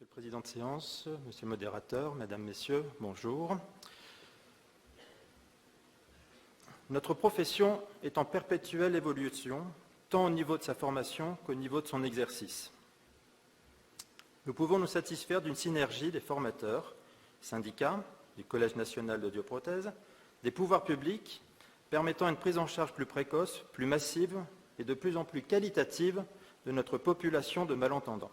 Monsieur le Président de séance, Monsieur le modérateur, Mesdames, Messieurs, bonjour. Notre profession est en perpétuelle évolution, tant au niveau de sa formation qu'au niveau de son exercice. Nous pouvons nous satisfaire d'une synergie des formateurs, syndicats, du Collège national d'audioprothèse, des pouvoirs publics, permettant une prise en charge plus précoce, plus massive et de plus en plus qualitative de notre population de malentendants.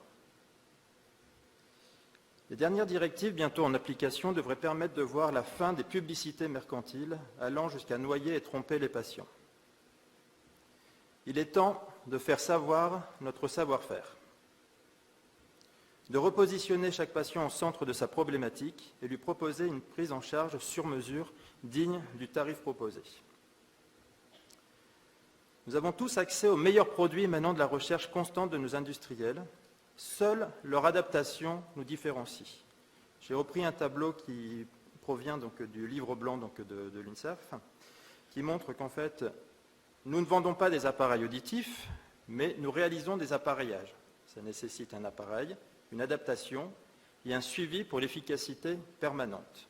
Les dernières directives, bientôt en application, devraient permettre de voir la fin des publicités mercantiles allant jusqu'à noyer et tromper les patients. Il est temps de faire savoir notre savoir-faire, de repositionner chaque patient au centre de sa problématique et lui proposer une prise en charge sur mesure digne du tarif proposé. Nous avons tous accès aux meilleurs produits émanant de la recherche constante de nos industriels. Seule leur adaptation nous différencie. J'ai repris un tableau qui provient du livre blanc de l'UNICEF, qui montre qu'en fait, nous ne vendons pas des appareils auditifs, mais nous réalisons des appareillages. Ça nécessite un appareil, une adaptation et un suivi pour l'efficacité permanente.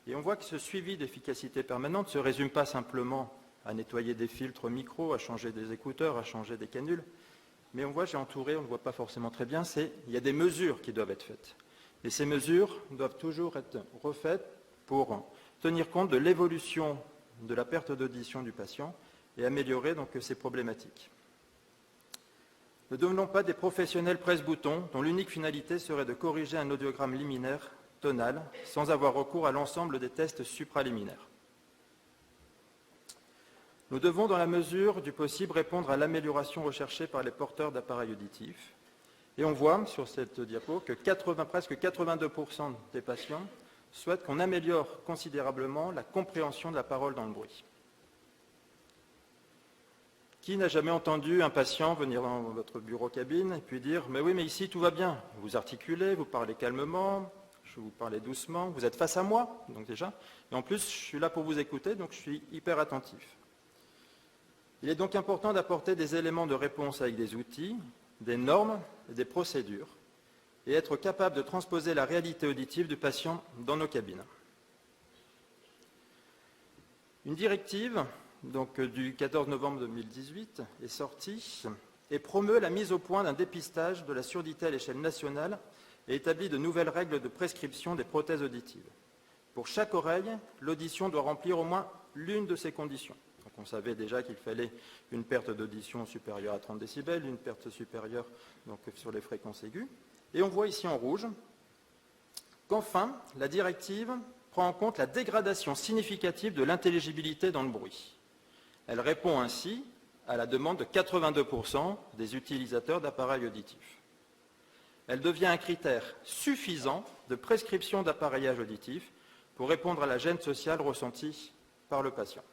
Et on voit que ce suivi d'efficacité permanente ne se résume pas simplement à nettoyer des filtres micro, à changer des écouteurs, à changer des canules. Mais on voit, j'ai entouré, on ne voit pas forcément très bien, il y a des mesures qui doivent être faites. Et ces mesures doivent toujours être refaites pour tenir compte de l'évolution de la perte d'audition du patient et améliorer donc ces problématiques. Ne devenons pas des professionnels presse-boutons dont l'unique finalité serait de corriger un audiogramme liminaire tonal sans avoir recours à l'ensemble des tests supraliminaires. Nous devons, dans la mesure du possible, répondre à l'amélioration recherchée par les porteurs d'appareils auditifs. Et on voit sur cette diapo que presque 82% des patients souhaitent qu'on améliore considérablement la compréhension de la parole dans le bruit. Qui n'a jamais entendu un patient venir dans votre bureau-cabine et puis dire « Mais oui, mais ici tout va bien, vous articulez, vous parlez calmement, je vous parle doucement, vous êtes face à moi, donc déjà, et en plus je suis là pour vous écouter, donc je suis hyper attentif ». Il est donc important d'apporter des éléments de réponse avec des outils, des normes et des procédures, et être capable de transposer la réalité auditive du patient dans nos cabines. Une directive du 14 novembre 2018 est sortie et promeut la mise au point d'un dépistage de la surdité à l'échelle nationale et établit de nouvelles règles de prescription des prothèses auditives. Pour chaque oreille, l'audition doit remplir au moins l'une de ces conditions. Donc on savait déjà qu'il fallait une perte d'audition supérieure à 30 décibels, une perte supérieure sur les fréquences aiguës. Et on voit ici en rouge qu'enfin, la directive prend en compte la dégradation significative de l'intelligibilité dans le bruit. Elle répond ainsi à la demande de 82% des utilisateurs d'appareils auditifs. Elle devient un critère suffisant de prescription d'appareillage auditif pour répondre à la gêne sociale ressentie par le patient.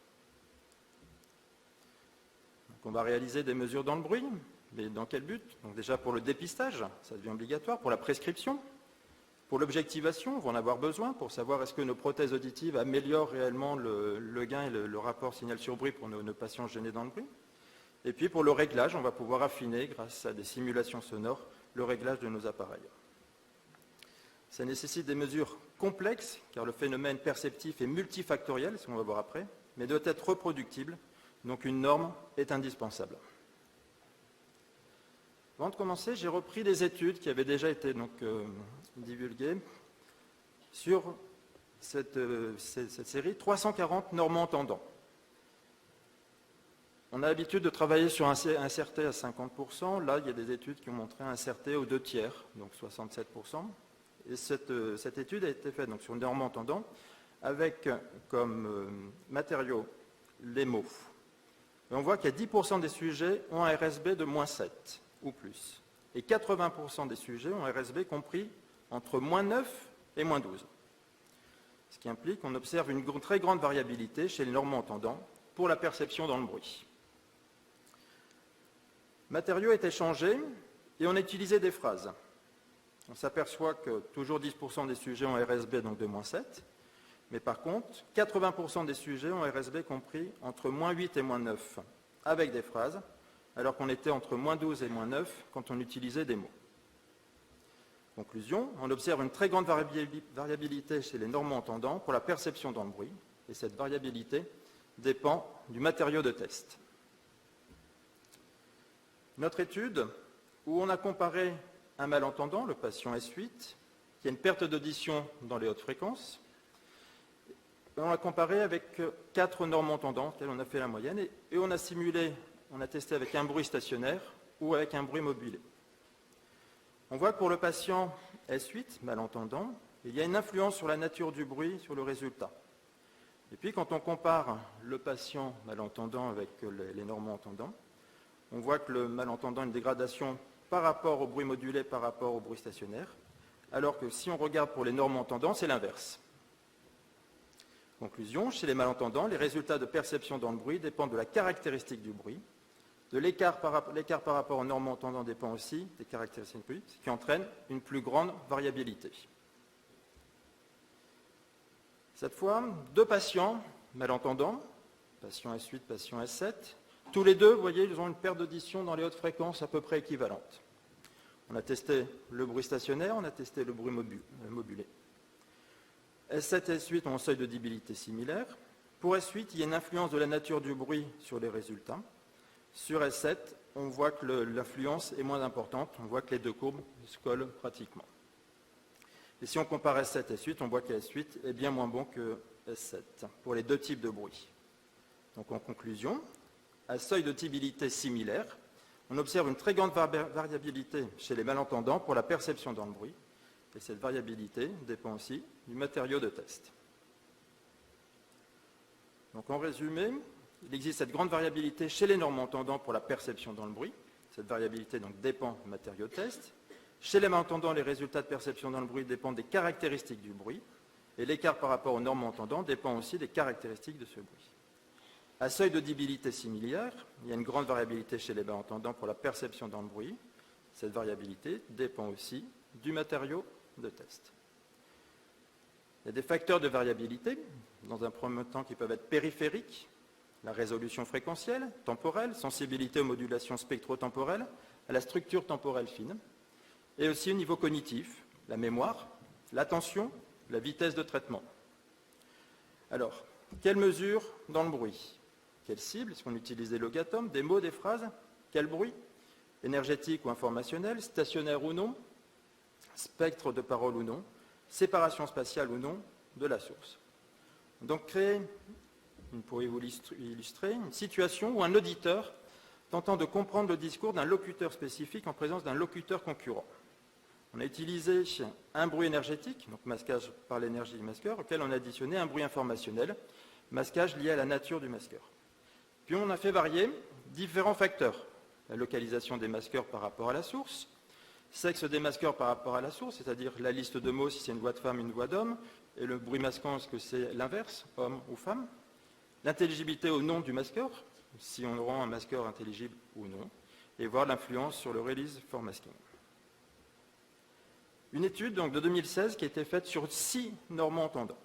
On va réaliser des mesures dans le bruit, mais dans quel but? Donc déjà pour le dépistage, ça devient obligatoire, pour la prescription, pour l'objectivation, on va en avoir besoin pour savoir est-ce que nos prothèses auditives améliorent réellement le gain et le rapport signal sur bruit pour nos patients gênés dans le bruit. Et puis pour le réglage, on va pouvoir affiner, grâce à des simulations sonores, le réglage de nos appareils. Ça nécessite des mesures complexes, car le phénomène perceptif est multifactoriel, ce qu'on va voir après, mais doit être reproductible. Donc une norme est indispensable. Avant de commencer, j'ai repris des études qui avaient déjà été divulguées sur cette série 340 normands-entendants. On a l'habitude de travailler sur un CRT à 50%. Là, il y a des études qui ont montré un CRT aux 2/3, donc 67%. Et cette étude a été faite sur normands-entendants avec comme matériaux les mots. Et on voit qu'il y a 10% des sujets ont un RSB de -7 ou plus. Et 80% des sujets ont un RSB compris entre -9 et -12. Ce qui implique qu'on observe une très grande variabilité chez les normands-entendants pour la perception dans le bruit. Le matériau est échangé et on a utilisé des phrases. On s'aperçoit que toujours 10% des sujets ont un RSB donc de -7. Mais par contre, 80% des sujets ont un RSB compris entre -8 et -9, avec des phrases, alors qu'on était entre -12 et -9 quand on utilisait des mots. Conclusion, on observe une très grande variabilité chez les normaux-entendants pour la perception dans le bruit, et cette variabilité dépend du matériau de test. Notre étude, où on a comparé un malentendant, le patient S8, qui a une perte d'audition dans les hautes fréquences, et on l'a comparé avec 4 normaux-entendants, auxquels on a fait la moyenne, et on a simulé, on a testé avec un bruit stationnaire ou avec un bruit modulé. On voit que pour le patient S8, malentendant, il y a une influence sur la nature du bruit, sur le résultat. Et puis quand on compare le patient malentendant avec les normaux-entendants, on voit que le malentendant a une dégradation par rapport au bruit modulé, par rapport au bruit stationnaire, alors que si on regarde pour les normaux-entendants, c'est l'inverse. Conclusion, chez les malentendants, les résultats de perception dans le bruit dépendent de la caractéristique du bruit. De l'écart par rapport aux normaux-entendants dépend aussi des caractéristiques du bruit, ce qui entraîne une plus grande variabilité. Cette fois, 2 patients malentendants, patient S8, patient S7, tous les deux, vous voyez, ils ont une perte d'audition dans les hautes fréquences à peu près équivalente. On a testé le bruit stationnaire, on a testé le bruit modulé. S7 et S8 ont un seuil d'audibilité similaire. Pour S8, il y a une influence de la nature du bruit sur les résultats. Sur S7, on voit que l'influence est moins importante, on voit que les 2 courbes se collent pratiquement. Et si on compare S7 et S8, on voit que S8 est bien moins bon que S7 pour les 2 types de bruit. Donc en conclusion, à seuil d'audibilité similaire, on observe une très grande variabilité chez les malentendants pour la perception dans le bruit. Et cette variabilité dépend aussi du matériau de test. Donc en résumé, il existe cette grande variabilité chez les normaux-entendants pour la perception dans le bruit. Cette variabilité donc, dépend du matériau de test. Chez les malentendants, les résultats de perception dans le bruit dépendent des caractéristiques du bruit. Et l'écart par rapport aux normaux-entendants dépend aussi des caractéristiques de ce bruit. À seuil d'audibilité similaire, il y a une grande variabilité chez les malentendants pour la perception dans le bruit. Cette variabilité dépend aussi du matériau de test. Il y a des facteurs de variabilité, dans un premier temps, qui peuvent être périphériques, la résolution fréquentielle, temporelle, sensibilité aux modulations spectro-temporelles, à la structure temporelle fine, et aussi au niveau cognitif, la mémoire, l'attention, la vitesse de traitement. Alors, quelles mesures dans le bruit? Quelle cible? Est-ce qu'on utilise des logatomes, des mots, des phrases? Quel bruit? Énergétique ou informationnel? Stationnaire ou non? Spectre de parole ou non? Séparation spatiale ou non de la source? Donc, créer, pourriez-vous illustrer, une situation où un auditeur tentant de comprendre le discours d'un locuteur spécifique en présence d'un locuteur concurrent. On a utilisé un bruit énergétique, donc masquage par l'énergie du masqueur, auquel on a additionné un bruit informationnel, masquage lié à la nature du masqueur. Puis on a fait varier différents facteurs. La localisation des masqueurs par rapport à la source, sexe des masqueurs par rapport à la source, c'est-à-dire la liste de mots si c'est une voix de femme, une voix d'homme, et le bruit masquant, est-ce que c'est l'inverse, homme ou femme, l'intelligibilité au nom du masqueur, si on rend un masqueur intelligible ou non, et voir l'influence sur le release for masking. Une étude donc, de 2016 qui a été faite sur 6 normaux-entendants.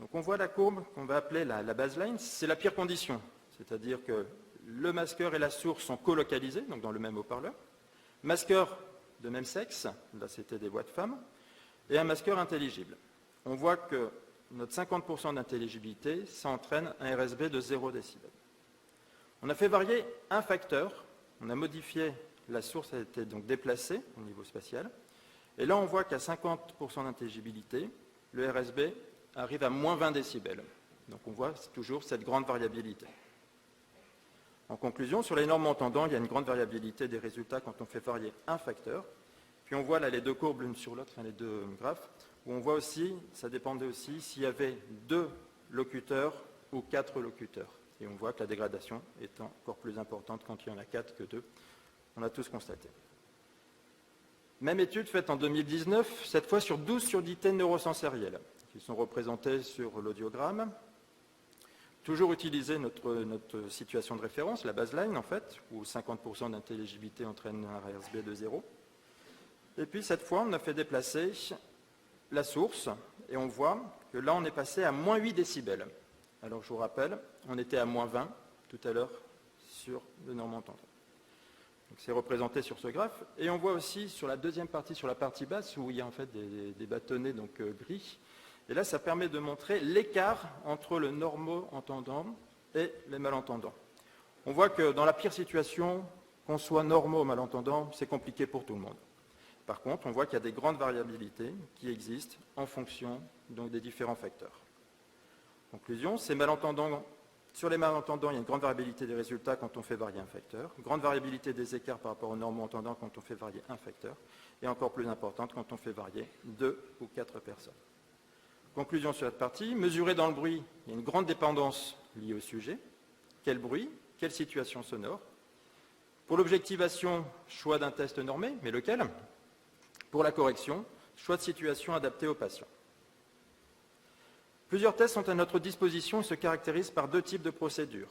Donc on voit la courbe qu'on va appeler la baseline, c'est la pire condition, c'est-à-dire que le masqueur et la source sont colocalisés, donc dans le même haut-parleur, masqueur de même sexe, là c'était des voix de femmes, et un masqueur intelligible. On voit que notre 50% d'intelligibilité, ça entraîne un RSB de 0 décibel. On a fait varier un facteur, on a modifié, la source a été donc déplacée au niveau spatial, et là on voit qu'à 50% d'intelligibilité, le RSB arrive à moins 20 décibels. Donc on voit toujours cette grande variabilité. En conclusion, sur les normaux-entendants, il y a une grande variabilité des résultats quand on fait varier un facteur. Puis on voit là les 2 courbes l'une sur l'autre, les 2 graphes, où on voit aussi, ça dépendait aussi s'il y avait 2 locuteurs ou 4 locuteurs. Et on voit que la dégradation est encore plus importante quand il y en a 4 que 2. On a tous constaté. Même étude faite en 2019, cette fois sur 12 surdités neurosensorielles, qui sont représentées sur l'audiogramme. Toujours utiliser notre situation de référence, la baseline en fait, où 50% d'intelligibilité entraîne un RSB de 0. Et puis cette fois, on a fait déplacer la source, et on voit que là, on est passé à moins 8 décibels. Alors je vous rappelle, on était à moins 20 tout à l'heure sur le normaux-entendant. C'est représenté sur ce graphe. Et on voit aussi sur la deuxième partie, sur la partie basse, où il y a en fait des bâtonnets gris. Et là, ça permet de montrer l'écart entre le normo-entendant et les malentendants. On voit que dans la pire situation, qu'on soit normaux ou malentendants, c'est compliqué pour tout le monde. Par contre, on voit qu'il y a des grandes variabilités qui existent en fonction donc, des différents facteurs. Conclusion, sur les malentendants, il y a une grande variabilité des résultats quand on fait varier un facteur, grande variabilité des écarts par rapport aux normo-entendants quand on fait varier un facteur, et encore plus importante quand on fait varier 2 ou 4 personnes. Conclusion sur cette partie, mesurer dans le bruit, il y a une grande dépendance liée au sujet. Quel bruit? Quelle situation sonore? Pour l'objectivation, choix d'un test normé, mais lequel? Pour la correction, choix de situation adaptée au patient. Plusieurs tests sont à notre disposition et se caractérisent par deux types de procédures.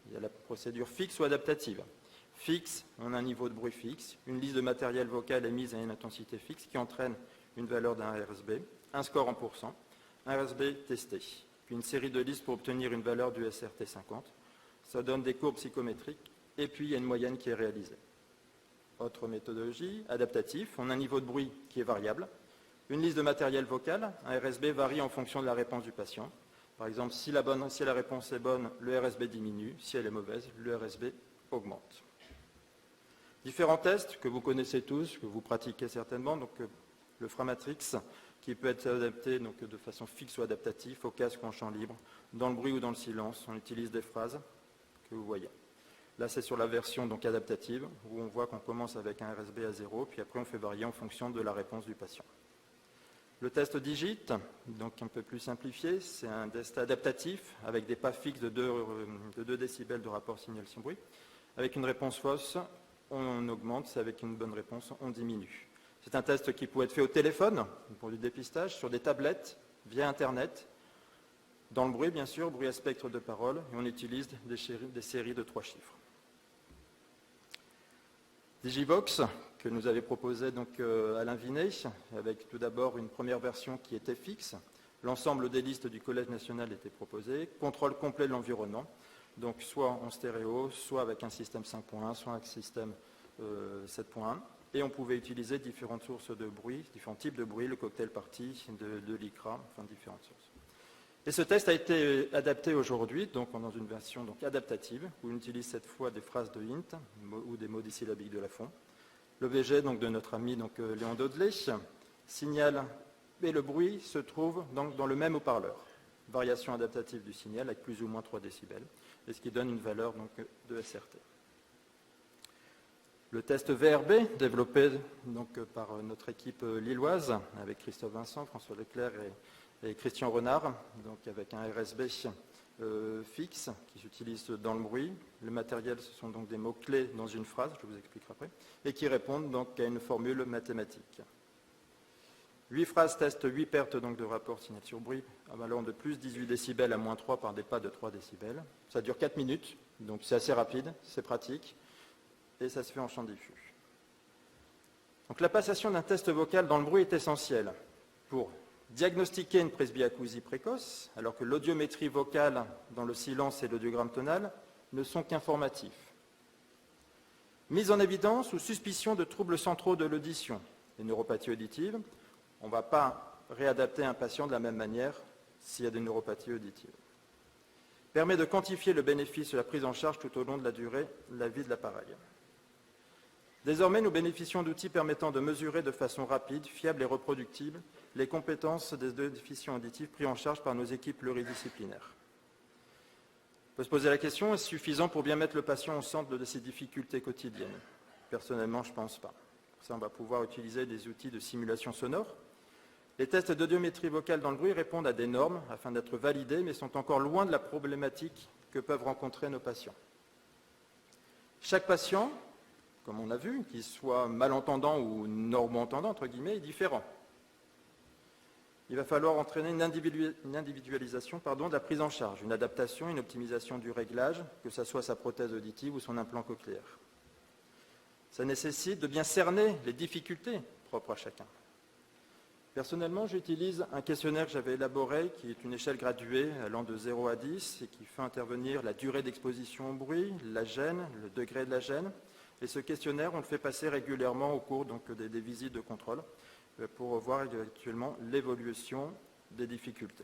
Il y a la procédure fixe ou adaptative. Fixe, on a un niveau de bruit fixe, une liste de matériel vocal émise à une intensité fixe qui entraîne une valeur d'un RSB, un score en pourcent, un RSB testé, puis une série de listes pour obtenir une valeur du SRT50. Ça donne des courbes psychométriques et puis il y a une moyenne qui est réalisée. Autre méthodologie, adaptatif, on a un niveau de bruit qui est variable, une liste de matériel vocal, un RSB varie en fonction de la réponse du patient. Par exemple, si la réponse est bonne, le RSB diminue, si elle est mauvaise, le RSB augmente. Différents tests que vous connaissez tous, que vous pratiquez certainement, donc le Framatrix, qui peut être adapté donc, de façon fixe ou adaptative, au casque ou en champ libre, dans le bruit ou dans le silence, on utilise des phrases que vous voyez. Là, c'est sur la version donc, adaptative, où on voit qu'on commence avec un RSB à 0, puis après on fait varier en fonction de la réponse du patient. Le test Digit, donc un peu plus simplifié, c'est un test adaptatif avec des pas fixes de 2 décibels de rapport signal-son bruit. Avec une réponse fausse, on augmente, c'est avec une bonne réponse, on diminue. C'est un test qui peut être fait au téléphone, pour du dépistage, sur des tablettes, via Internet, dans le bruit bien sûr, bruit à spectre de parole, et on utilise des séries de 3 chiffres. Digivox, que nous avait proposé donc Alain Vinet, avec tout d'abord une première version qui était fixe. L'ensemble des listes du Collège national était proposé. Contrôle complet de l'environnement, donc soit en stéréo, soit avec un système 5.1, soit avec un système 7.1. Et on pouvait utiliser différentes sources de bruit, différents types de bruit, le cocktail party, de l'ICRA, enfin différentes sources. Et ce test a été adapté aujourd'hui, donc dans une version donc, adaptative, où on utilise cette fois des phrases de hint ou des mots dissyllabiques de Lafont. L'OBG donc, de notre ami donc, Léon Daudelet signale, et le bruit se trouve donc, dans le même haut-parleur. Variation adaptative du signal avec plus ou moins 3 décibels, et ce qui donne une valeur donc, de SRT. Le test VRB, développé donc, par notre équipe lilloise, avec Christophe Vincent, François Leclerc et Christian Renard, donc avec un RSB fixe qui s'utilise dans le bruit. Le matériel, ce sont donc des mots-clés dans une phrase, je vous expliquerai après, et qui répondent donc à une formule mathématique. 8 phrases testent 8 pertes donc, de rapport signal sur bruit, allant de plus 18 décibels à moins 3 par des pas de 3 décibels. Ça dure 4 minutes, donc c'est assez rapide, c'est pratique, et ça se fait en champ diffus. Donc la passation d'un test vocal dans le bruit est essentielle pour diagnostiquer une presbyacousie précoce, alors que l'audiométrie vocale dans le silence et l'audiogramme tonal ne sont qu'informatifs. Mise en évidence ou suspicion de troubles centraux de l'audition, les neuropathies auditives, on ne va pas réadapter un patient de la même manière s'il y a des neuropathies auditives. Permet de quantifier le bénéfice de la prise en charge tout au long de la durée de la vie de l'appareil. Désormais, nous bénéficions d'outils permettant de mesurer de façon rapide, fiable et reproductible les compétences des déficients auditifs pris en charge par nos équipes pluridisciplinaires. On peut se poser la question, est-ce suffisant pour bien mettre le patient au centre de ses difficultés quotidiennes? Personnellement, je ne pense pas. Pour ça, on va pouvoir utiliser des outils de simulation sonore. Les tests d'audiométrie vocale dans le bruit répondent à des normes afin d'être validés, mais sont encore loin de la problématique que peuvent rencontrer nos patients. Chaque patient, comme on a vu, qu'il soit malentendant ou normo-entendant, entre guillemets, est différent. Il va falloir entraîner une individualisation de la prise en charge, une adaptation, une optimisation du réglage, que ce soit sa prothèse auditive ou son implant cochléaire. Ça nécessite de bien cerner les difficultés propres à chacun. Personnellement, j'utilise un questionnaire que j'avais élaboré, qui est une échelle graduée allant de 0 à 10 et qui fait intervenir la durée d'exposition au bruit, la gêne, le degré de la gêne, Et ce questionnaire, on le fait passer régulièrement au cours des visites de contrôle pour voir actuellement l'évolution des difficultés.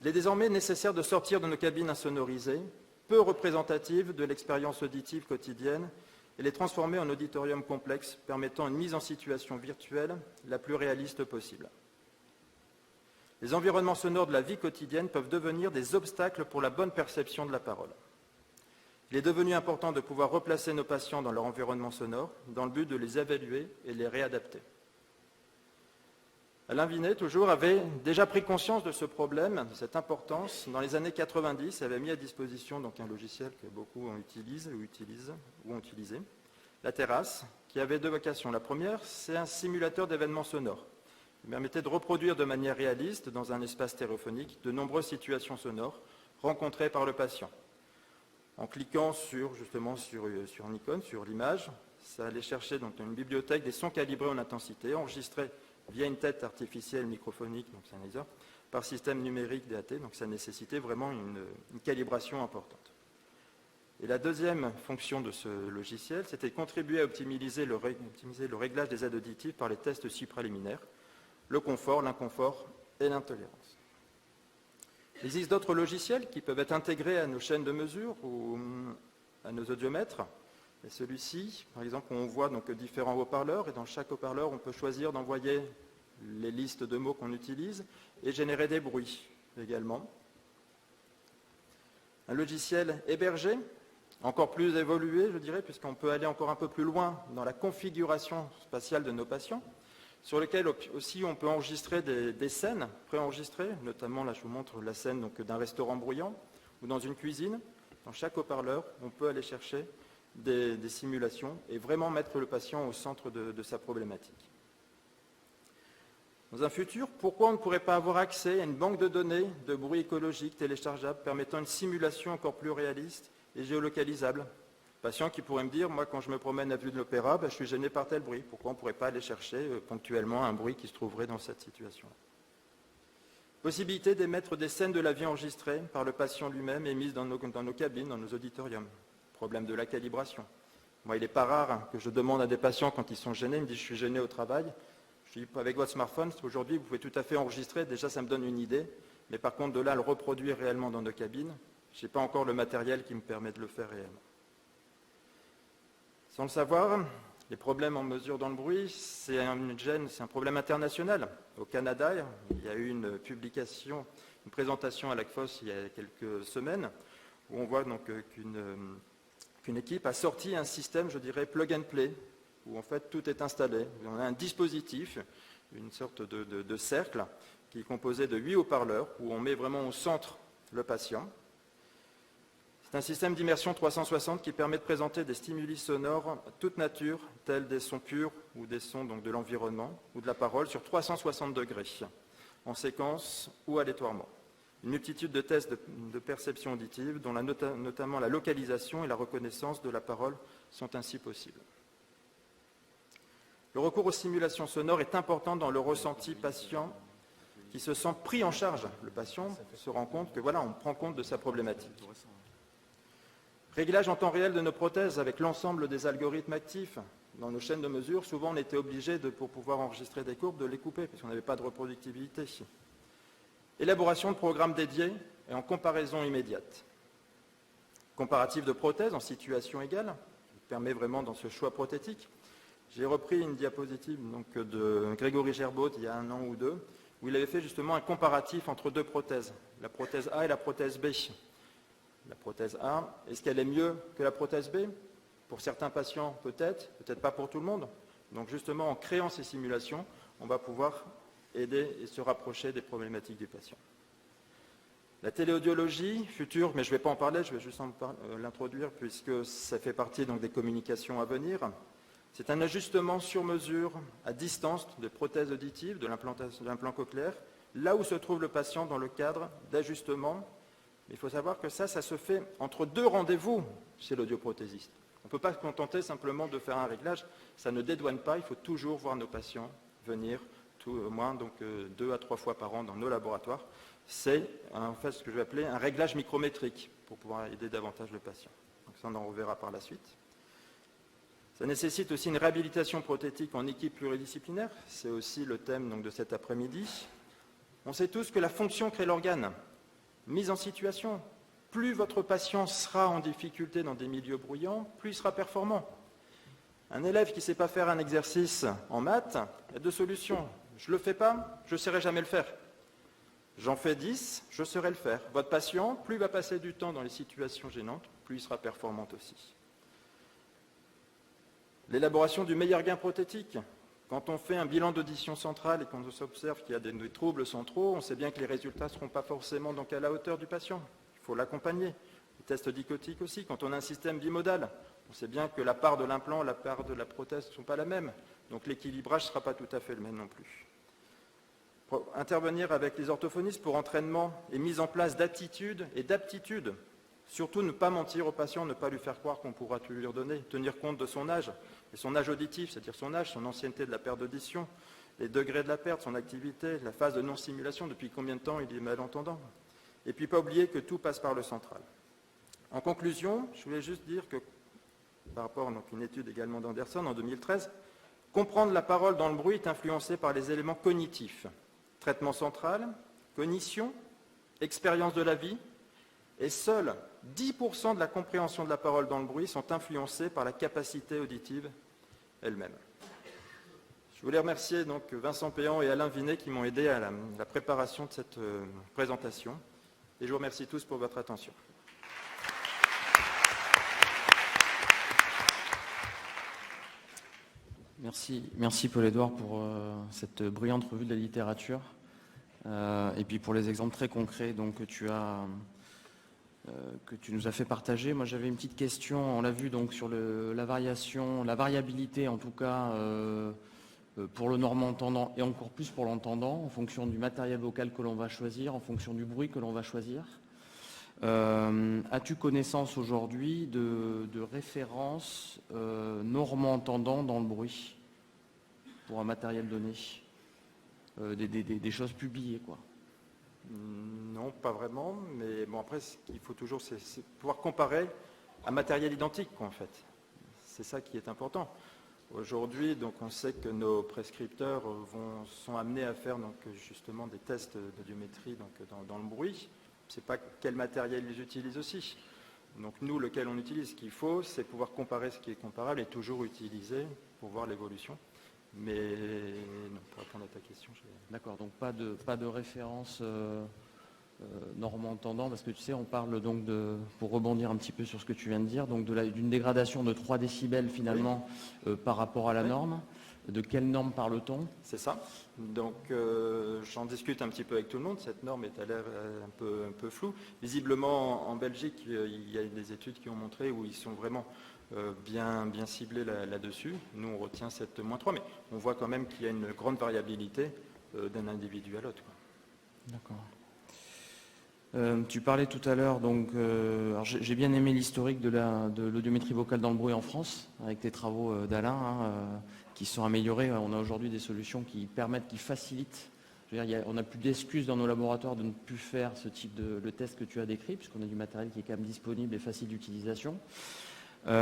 Il est désormais nécessaire de sortir de nos cabines insonorisées, peu représentatives de l'expérience auditive quotidienne, et les transformer en auditorium complexe, permettant une mise en situation virtuelle la plus réaliste possible. Les environnements sonores de la vie quotidienne peuvent devenir des obstacles pour la bonne perception de la parole. Il est devenu important de pouvoir replacer nos patients dans leur environnement sonore, dans le but de les évaluer et les réadapter. Alain Vinet, toujours, avait déjà pris conscience de ce problème, de cette importance. Dans les années 90, il avait mis à disposition un logiciel que beaucoup utilisent ou ont utilisé, la Terrasse, qui avait deux vocations. La première, c'est un simulateur d'événements sonores. Il permettait de reproduire de manière réaliste, dans un espace stéréophonique, de nombreuses situations sonores rencontrées par le patient. En cliquant sur une icône, sur l'image, ça allait chercher une bibliothèque des sons calibrés en intensité, enregistrés via une tête artificielle microphonique, donc c'est un laser, par système numérique DAT, donc ça nécessitait vraiment une calibration importante. Et la deuxième fonction de ce logiciel, c'était de contribuer à optimiser le réglage des aides auditives par les tests supraliminaires, le confort, l'inconfort et l'intolérance. Il existe d'autres logiciels qui peuvent être intégrés à nos chaînes de mesure ou à nos audiomètres. Et celui-ci, par exemple, on voit différents haut-parleurs, et dans chaque haut-parleur, on peut choisir d'envoyer les listes de mots qu'on utilise et générer des bruits également. Un logiciel hébergé, encore plus évolué, je dirais, puisqu'on peut aller encore un peu plus loin dans la configuration spatiale de nos patients, sur lequel aussi on peut enregistrer des scènes préenregistrées, notamment là je vous montre la scène d'un restaurant bruyant ou dans une cuisine. Dans chaque haut-parleur, on peut aller chercher des simulations et vraiment mettre le patient au centre de sa problématique. Dans un futur, pourquoi on ne pourrait pas avoir accès à une banque de données de bruit écologique téléchargeable permettant une simulation encore plus réaliste et géolocalisable? Patient qui pourrait me dire, moi quand je me promène à vue de l'opéra, je suis gêné par tel bruit. Pourquoi on ne pourrait pas aller chercher ponctuellement un bruit qui se trouverait dans cette situation? Possibilité d'émettre des scènes de la vie enregistrées par le patient lui-même et mises dans nos cabines, dans nos auditoriums. Problème de la calibration. Moi, il n'est pas rare que je demande à des patients quand ils sont gênés, ils me disent je suis gêné au travail. Je dis avec votre smartphone, aujourd'hui vous pouvez tout à fait enregistrer, déjà ça me donne une idée, mais par contre de là à le reproduire réellement dans nos cabines, je n'ai pas encore le matériel qui me permet de le faire réellement. Sans le savoir, les problèmes en mesure dans le bruit, c'est un problème international. Au Canada, il y a eu une présentation à l'ACFOS il y a quelques semaines, où on voit qu'une équipe a sorti un système, je dirais, plug and play, où en fait tout est installé. On a un dispositif, une sorte de cercle, qui est composé de 8 haut-parleurs, où on met vraiment au centre le patient. C'est un système d'immersion 360 qui permet de présenter des stimuli sonores toute nature, tels des sons purs ou des sons de l'environnement ou de la parole, sur 360 degrés, en séquence ou aléatoirement. Une multitude de tests de perception auditive, dont notamment la localisation et la reconnaissance de la parole sont ainsi possibles. Le recours aux simulations sonores est important dans le ressenti patient qui se sent pris en charge. Le patient se rend compte que on prend compte de sa problématique. Réglage en temps réel de nos prothèses avec l'ensemble des algorithmes actifs. Dans nos chaînes de mesure, souvent on était obligé, pour pouvoir enregistrer des courbes, de les couper, parce qu'on n'avait pas de reproductibilité. Élaboration de programmes dédiés et en comparaison immédiate. Comparatif de prothèses en situation égale, qui permet vraiment dans ce choix prothétique. J'ai repris une diapositive de Grégory Gerbaud il y a 1 an ou 2, où il avait fait justement un comparatif entre deux prothèses, la prothèse A et la prothèse B. La prothèse A, est-ce qu'elle est mieux que la prothèse B? Pour certains patients, peut-être, peut-être pas pour tout le monde. Donc justement, en créant ces simulations, on va pouvoir aider et se rapprocher des problématiques du patient. La téléaudiologie future, mais je ne vais pas en parler, je vais juste l'introduire puisque ça fait partie des communications à venir. C'est un ajustement sur mesure, à distance, de prothèses auditives, de l'implant cochléaire, là où se trouve le patient dans le cadre d'ajustement. Il faut savoir que ça se fait entre 2 rendez-vous chez l'audioprothésiste. On ne peut pas se contenter simplement de faire un réglage, ça ne dédouane pas, il faut toujours voir nos patients venir au moins 2 à 3 fois par an dans nos laboratoires. C'est en fait ce que je vais appeler un réglage micrométrique pour pouvoir aider davantage le patient. Donc ça, on en reverra par la suite. Ça nécessite aussi une réhabilitation prothétique en équipe pluridisciplinaire. C'est aussi le thème donc, de cet après-midi. On sait tous que la fonction crée l'organe. Mise en situation, plus votre patient sera en difficulté dans des milieux bruyants, plus il sera performant. Un élève qui ne sait pas faire un exercice en maths, il y a deux solutions. Je ne le fais pas, je ne saurai jamais le faire. J'en fais 10, je saurai le faire. Votre patient, plus il va passer du temps dans les situations gênantes, plus il sera performant aussi. L'élaboration du meilleur gain prothétique. Quand on fait un bilan d'audition centrale et qu'on s'observe qu'il y a des troubles centraux, on sait bien que les résultats ne seront pas forcément donc à la hauteur du patient. Il faut l'accompagner. Les tests dichotiques aussi. Quand on a un système bimodal, on sait bien que la part de l'implant, la part de la prothèse ne sont pas la même. Donc l'équilibrage ne sera pas tout à fait le même non plus. Pour intervenir avec les orthophonistes pour entraînement et mise en place d'attitudes et d'aptitudes. Surtout ne pas mentir au patient, ne pas lui faire croire qu'on pourra tout lui redonner, tenir compte de son âge, et son âge auditif, c'est-à-dire son âge, son ancienneté de la perte d'audition, les degrés de la perte, son activité, la phase de non-simulation, depuis combien de temps il est malentendant. Et puis pas oublier que tout passe par le central. En conclusion, je voulais juste dire que, par rapport à une étude également d'Anderson en 2013, comprendre la parole dans le bruit est influencé par les éléments cognitifs. Traitement central, cognition, expérience de la vie, et seuls 10% de la compréhension de la parole dans le bruit sont influencés par la capacité auditive elle-même. Je voulais remercier donc Vincent Péan et Alain Vinet qui m'ont aidé à la préparation de cette présentation. Et je vous remercie tous pour votre attention. Merci Paul-Édouard pour cette brillante revue de la littérature et puis pour les exemples très concrets donc, que tu nous as fait partager. Moi j'avais une petite question, on l'a vu donc sur la variabilité en tout cas pour le normand-entendant et encore plus pour l'entendant en fonction du matériel vocal que l'on va choisir, en fonction du bruit que l'on va choisir. As-tu connaissance aujourd'hui de références normand-entendant dans le bruit pour un matériel donné, des choses publiées quoi? Non, pas vraiment, mais bon après, ce qu'il faut toujours, c'est pouvoir comparer un matériel identique, quoi, en fait. C'est ça qui est important. Aujourd'hui, donc, on sait que nos prescripteurs sont amenés à faire donc, justement des tests d'audiométrie donc, dans le bruit. On ne sait pas quel matériel ils utilisent aussi. Donc nous, lequel on utilise, ce qu'il faut, c'est pouvoir comparer ce qui est comparable et toujours utiliser pour voir l'évolution. Mais non, pour répondre à ta question, D'accord, donc pas de référence normand-entendant, parce que tu sais, on parle donc pour rebondir un petit peu sur ce que tu viens de dire, donc d'une dégradation de 3 décibels finalement oui. Par rapport à la norme. De quelle norme parle-t-on? C'est ça. Donc j'en discute un petit peu avec tout le monde. Cette norme est à l'air un peu floue. Visiblement, en Belgique, il y a des études qui ont montré où ils sont vraiment bien ciblés là-dessus. Nous, on retient cette -3, mais on voit quand même qu'il y a une grande variabilité d'un individu à l'autre. D'accord. Tu parlais tout à l'heure, donc, j'ai bien aimé l'historique de l'audiométrie vocale dans le bruit en France, avec tes travaux d'Alain, qui sont améliorés. On a aujourd'hui des solutions qui permettent, qui facilitent. Je veux dire, on n'a plus d'excuses dans nos laboratoires de ne plus faire ce type de test que tu as décrit, puisqu'on a du matériel qui est quand même disponible et facile d'utilisation. Tu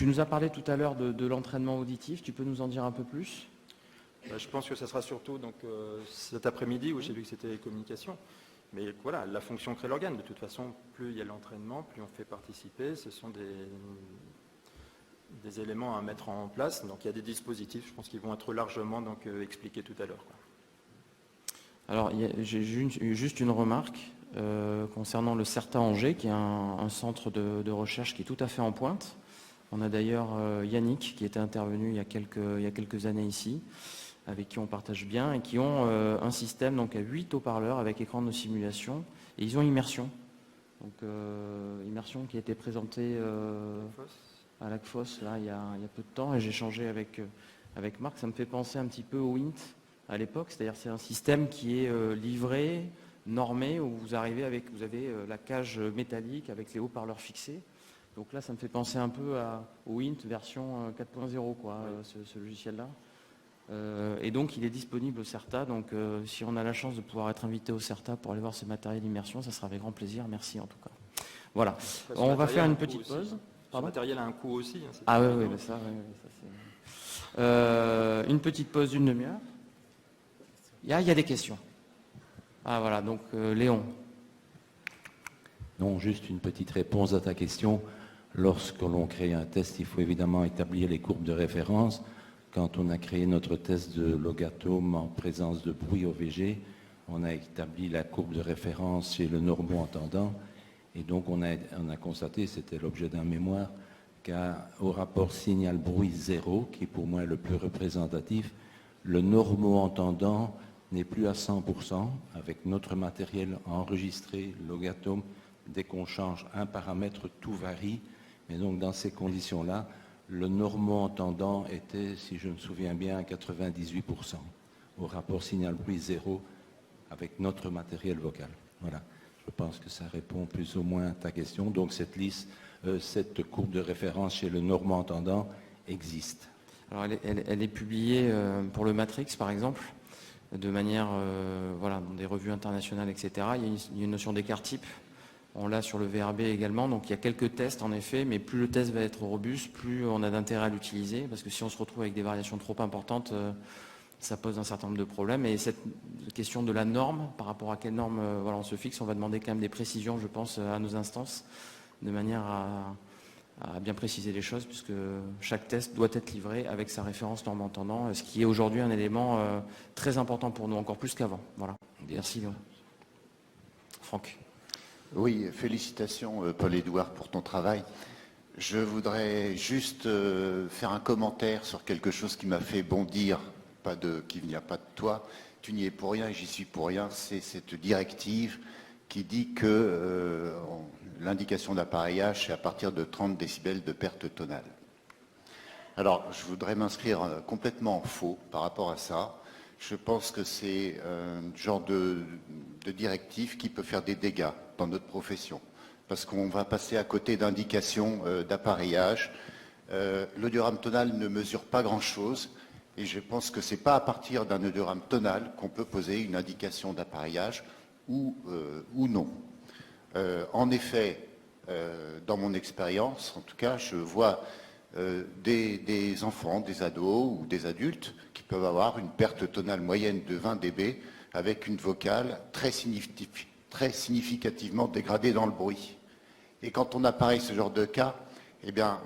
nous as parlé tout à l'heure de l'entraînement auditif. Tu peux nous en dire un peu plus ? Je pense que ce sera surtout donc, cet après-midi où j'ai vu que c'était les communications. Mais voilà, la fonction crée l'organe. De toute façon, plus il y a l'entraînement, plus on fait participer. Ce sont des éléments à mettre en place. Donc il y a des dispositifs, je pense, qui vont être largement donc, expliqués tout à l'heure. Alors, j'ai juste une remarque concernant le CERTA Angers, qui est un centre de recherche qui est tout à fait en pointe. On a d'ailleurs Yannick, qui était intervenu il y a quelques années ici, avec qui on partage bien, et qui ont un système donc, à 8 haut-parleurs avec écran de simulation, et ils ont immersion. Donc, immersion qui a été présentée à l'ACFOS là, il y a peu de temps, et j'ai échangé avec Marc. Ça me fait penser un petit peu au WINT à l'époque, c'est-à-dire c'est un système qui est livré, normé, où vous avez la cage métallique avec les haut-parleurs fixés. Donc là, ça me fait penser un peu au WINT version 4.0, quoi, ce logiciel-là. Et donc, il est disponible au CERTA. Donc, si on a la chance de pouvoir être invité au CERTA pour aller voir ce matériel d'immersion, ça sera avec grand plaisir. Merci en tout cas. Voilà. On va faire une petite pause. Ce Pardon ? matériel a un coût aussi. Hein, Ah oui, oui, ça, c'est... une petite pause d'une demi-heure. Il y a des questions. Ah voilà, donc Léon. Non, juste une petite réponse à ta question. Lorsque l'on crée un test, il faut évidemment établir les courbes de référence. Quand on a créé notre test de Logatome en présence de bruit OVG, on a établi la courbe de référence chez le normo-entendant. Et donc on a constaté, c'était l'objet d'un mémoire, qu'au rapport signal-bruit 0, qui pour moi est le plus représentatif, le normo-entendant n'est plus à 100% avec notre matériel enregistré, Logatome. Dès qu'on change un paramètre, tout varie. Mais donc dans ces conditions-là, le normo-entendant était, si je me souviens bien, à 98% au rapport signal-bruit 0 avec notre matériel vocal. Voilà. Je pense que ça répond plus ou moins à ta question. Donc cette liste, cette courbe de référence chez le normo-entendant existe. Alors elle est publiée pour le Matrix, par exemple, de manière, voilà, dans des revues internationales, etc. Il y a une notion d'écart type. On l'a sur le VRB également, donc il y a quelques tests en effet, mais plus le test va être robuste, plus on a d'intérêt à l'utiliser, parce que si on se retrouve avec des variations trop importantes, ça pose un certain nombre de problèmes. Et cette question de la norme, par rapport à quelle norme voilà, on se fixe, on va demander quand même des précisions, je pense, à nos instances, de manière à bien préciser les choses, puisque chaque test doit être livré avec sa référence norme entendant, ce qui est aujourd'hui un élément très important pour nous, encore plus qu'avant. Voilà. Merci. Franck. Oui, félicitations Paul-Édouard pour ton travail. Je voudrais juste faire un commentaire sur quelque chose qui m'a fait bondir, qui n'y a pas de toi. Tu n'y es pour rien et j'y suis pour rien. C'est cette directive qui dit que l'indication d'appareillage, c'est à partir de 30 décibels de perte tonale. Alors, je voudrais m'inscrire complètement en faux par rapport à ça. Je pense que c'est un genre de directive qui peut faire des dégâts dans notre profession, parce qu'on va passer à côté d'indications d'appareillage. L'audiogramme tonal ne mesure pas grand-chose, et je pense que ce n'est pas à partir d'un audiogramme tonal qu'on peut poser une indication d'appareillage ou non. En effet, dans mon expérience, en tout cas, je vois des enfants, des ados ou des adultes qui peuvent avoir une perte tonale moyenne de 20 dB avec une vocale très significativement dégradée dans le bruit. Et quand on appareille ce genre de cas, eh bien,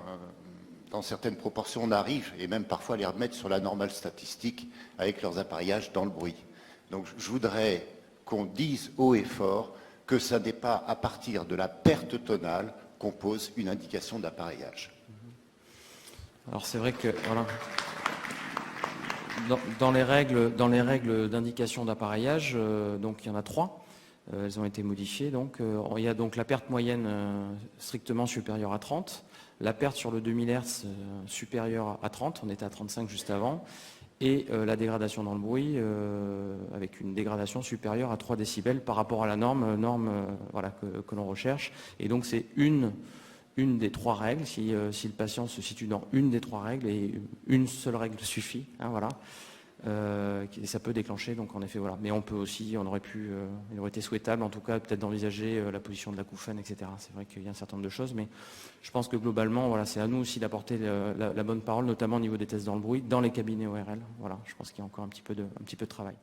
dans certaines proportions, on arrive, et même parfois les remettre sur la normale statistique avec leurs appareillages dans le bruit. Donc je voudrais qu'on dise haut et fort que ça n'est pas à partir de la perte tonale qu'on pose une indication d'appareillage. Alors c'est vrai que voilà, dans les règles d'indication d'appareillage, donc il y en a 3. Elles ont été modifiées. Donc il y a donc la perte moyenne strictement supérieure à 30, la perte sur le 2000 Hz supérieure à 30, on était à 35 juste avant, et la dégradation dans le bruit avec une dégradation supérieure à 3 décibels par rapport à la norme voilà, que l'on recherche. Et donc c'est une des 3 règles, si le patient se situe dans une des 3 règles, et une seule règle suffit, hein, voilà, ça peut déclencher, donc en effet, voilà. Mais on peut aussi, il aurait été souhaitable, en tout cas, peut-être d'envisager la position de l'acouphène, etc. C'est vrai qu'il y a un certain nombre de choses, mais je pense que globalement, voilà, c'est à nous aussi d'apporter la bonne parole, notamment au niveau des tests dans le bruit, dans les cabinets ORL. Voilà, je pense qu'il y a encore un petit peu de travail.